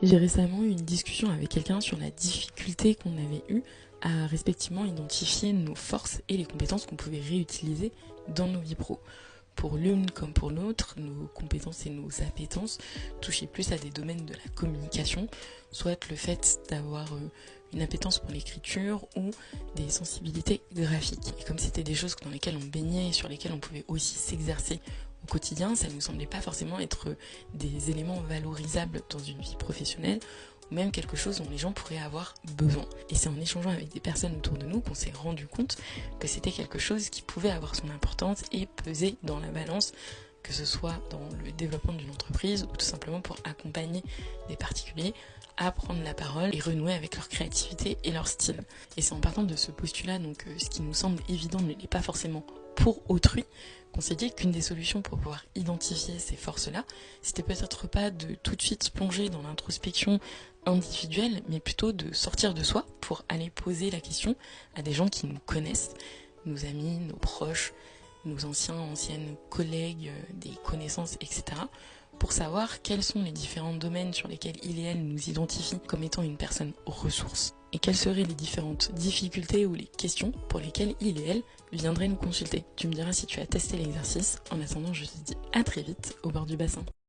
J'ai récemment eu une discussion avec quelqu'un sur la difficulté qu'on avait eue à respectivement identifier nos forces et les compétences qu'on pouvait réutiliser dans nos vies pro. Pour l'une comme pour l'autre, nos compétences et nos appétences touchaient plus à des domaines de la communication, soit le fait d'avoir une appétence pour l'écriture ou des sensibilités graphiques. Et comme c'était des choses dans lesquelles on baignait et sur lesquelles on pouvait aussi s'exercer au quotidien, ça ne nous semblait pas forcément être des éléments valorisables dans une vie professionnelle ou même quelque chose dont les gens pourraient avoir besoin. Et c'est en échangeant avec des personnes autour de nous qu'on s'est rendu compte que c'était quelque chose qui pouvait avoir son importance et peser dans la balance, que ce soit dans le développement d'une entreprise ou tout simplement pour accompagner des particuliers à prendre la parole et renouer avec leur créativité et leur style. Et c'est en partant de ce postulat, donc ce qui nous semble évident ne l'est pas forcément pour autrui, qu'on s'est dit qu'une des solutions pour pouvoir identifier ces forces-là, c'était peut-être pas de tout de suite se plonger dans l'introspection individuelle, mais plutôt de sortir de soi pour aller poser la question à des gens qui nous connaissent, nos amis, nos proches, nos anciennes collègues, des connaissances, etc., pour savoir quels sont les différents domaines sur lesquels il et elle nous identifient comme étant une personne ressource et quelles seraient les différentes difficultés ou les questions pour lesquelles il et elle viendraient nous consulter. Tu me diras si tu as testé l'exercice. En attendant, je te dis à très vite au bord du bassin.